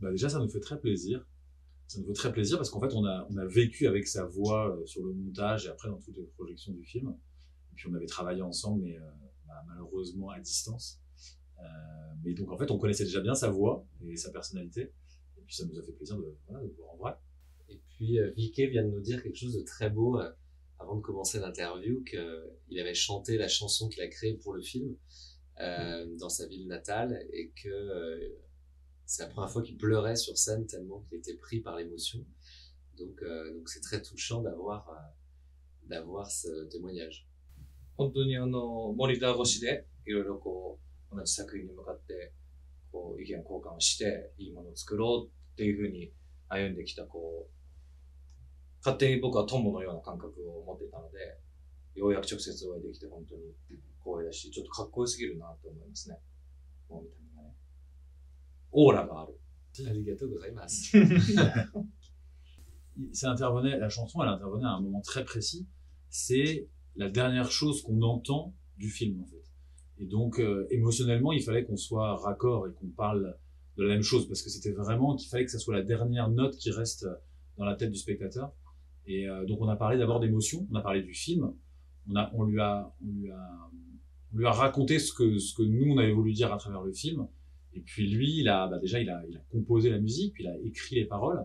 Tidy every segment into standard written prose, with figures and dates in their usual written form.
Bah déjà, ça nous fait très plaisir. Ça nous fait très plaisir parce qu'en fait, on a vécu avec sa voix sur le montage et après dans toutes les projections du film. Et puis on avait travaillé ensemble, mais malheureusement à distance. Mais donc en fait, on connaissait déjà bien sa voix et sa personnalité. Et puis ça nous a fait plaisir de, voilà, de le voir en vrai. Et puis Vicky vient de nous dire quelque chose de très beau avant de commencer l'interview, qu'il avait chanté la chanson qu'il a créée pour le film dans sa ville natale et que c'est la première fois qu'il pleurait sur scène tellement qu'il était pris par l'émotion. Donc c'est très touchant d'avoir ce témoignage. 本当にモニター越しでいろいろこう同じ作品に向かってこう意見交換をしていいものを作ろうっていうふうに歩んできたこう勝手に僕は友のような感覚を持っていたので、ようやく直接お会いできて本当に光栄だし、ちょっとかっこよすぎるなと思いますね。もう見た目がね。オーラがある。Arigato gozaimasu. La chanson, elle intervenait à un moment très précis. C'est la dernière chose qu'on entend du film, en fait. Et donc, émotionnellement, il fallait qu'on soit raccord et qu'on parle de la même chose, parce que c'était vraiment qu'il fallait que ça soit la dernière note qui reste dans la tête du spectateur. Et donc, on a parlé d'abord d'émotion, on a parlé du film, on lui a raconté ce que nous, on avait voulu dire à travers le film. Et puis lui, il a composé la musique, puis il a écrit les paroles.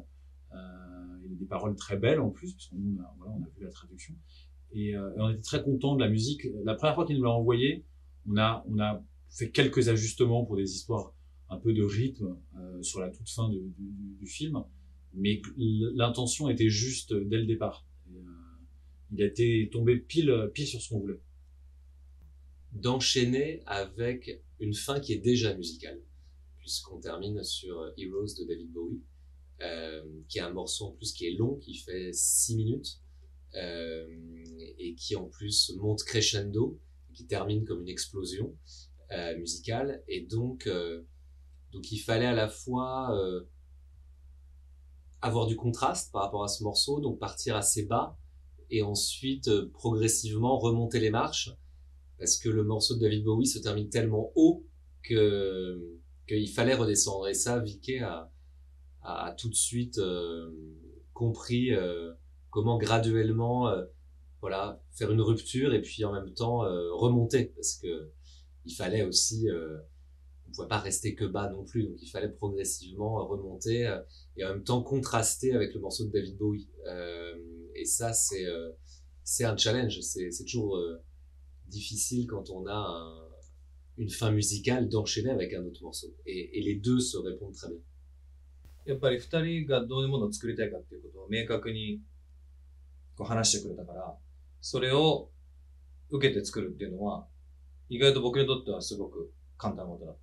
Il y a des paroles très belles en plus, parce qu'on on a vu la traduction. Et on était très contents de la musique. La première fois qu'il nous l'a envoyé, on a fait quelques ajustements pour des histoires un peu de rythme sur la toute fin du film, mais l'intention était juste dès le départ. Et, il a été tombé pile sur ce qu'on voulait. D'enchaîner avec une fin qui est déjà musicale, puisqu'on termine sur Heroes de David Bowie, qui est un morceau en plus qui est long, qui fait 6 minutes, et qui en plus monte crescendo, qui termine comme une explosion musicale. Et donc il fallait à la fois avoir du contraste par rapport à ce morceau, donc partir assez bas, et ensuite progressivement remonter les marches, parce que le morceau de David Bowie se termine tellement haut qu'il fallait redescendre. Et ça, Vicky a tout de suite compris comment graduellement voilà, faire une rupture et puis en même temps remonter, parce que il fallait aussi on pouvait pas rester que bas non plus, donc il fallait progressivement remonter et en même temps contraster avec le morceau de David Bowie. Et ça, c'est un challenge, c'est toujours difficile quand on a une fin musicale d'enchaîner avec un autre morceau. Et les deux se répondent très bien. やっぱり二人がどういうものを作りたいかっていうことを明確にこう話してくれたから、それを受けて作るっていうのは、意外と僕にとってはすごく簡単なことだっ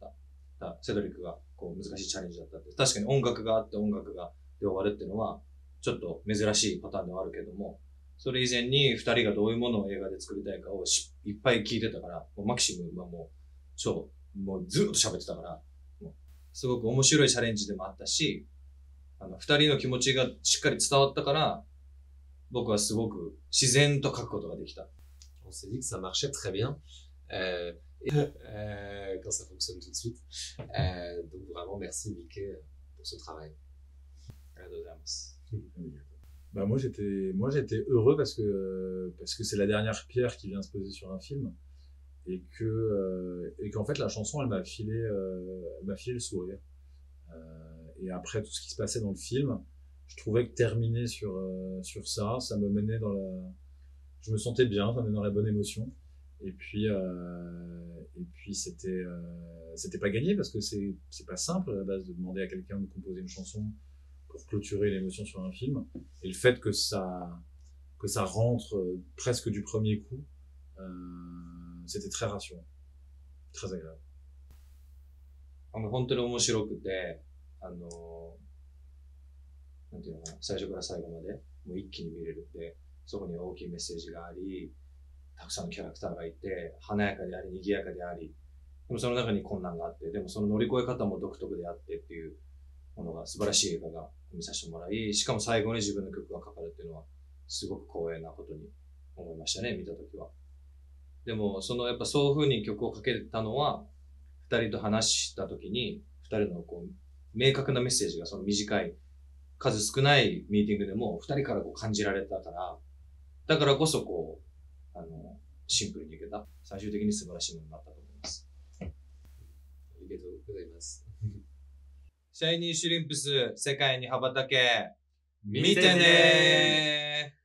た。セドリックがこう難しいチャレンジだったって。確かに音楽があって音楽がで終わるっていうのは、ちょっと珍しいパターンではあるけども、それ以前に二人がどういうものを映画で作りたいかをいっぱい聞いてたから、もうマキシムはもうずっと喋ってたから、もうすごく面白いチャレンジでもあったし、二人の気持ちがしっかり伝わったから、僕はすごく自然と書くことができた。On s'est dit que ça marchait très bien. Quand ça fonctionne tout de suite. Donc vraiment merci Vicky pour ce travail. ありがとうございます。Bah moi j'étais heureux parce que c'est la dernière pierre qui vient se poser sur un film et qu'en fait la chanson elle m'a filé le sourire. Et après tout ce qui se passait dans le film, je trouvais que terminer sur ça me menait je me sentais bien, ça me menait dans la bonne émotion. Et puis c'était pas gagné parce que c'est pas simple à la base de demander à quelqu'un de composer une chanson pour clôturer l'émotion sur un film. Et le fait que ça rentre presque du premier coup, c'était très rassurant, très agréable. 本当に面白くて、なんていうのかな、最初から最後までもう一気に見れるんで、そこに大きいメッセージがあり、たくさんのキャラクターがいて、華やかであり、賑やかであり、でもその中に困難があって、でもその乗り越え方も独特であってっていうものが素晴らしい映画が見させてもらい、しかも最後に自分の曲がかかるっていうのは、すごく光栄なことに思いましたね、見たときは。でも、やっぱそういう風に曲をかけたのは、二人と話したときに、二人のこう、明確なメッセージがその短い、数少ないミーティングでも二人からこう感じられたから、だからこそこう、シンプルにいけた。最終的に素晴らしいものになったと思います。ありがとうございます。シャイニーシュリンプス、世界に羽ばたけ。見てねー。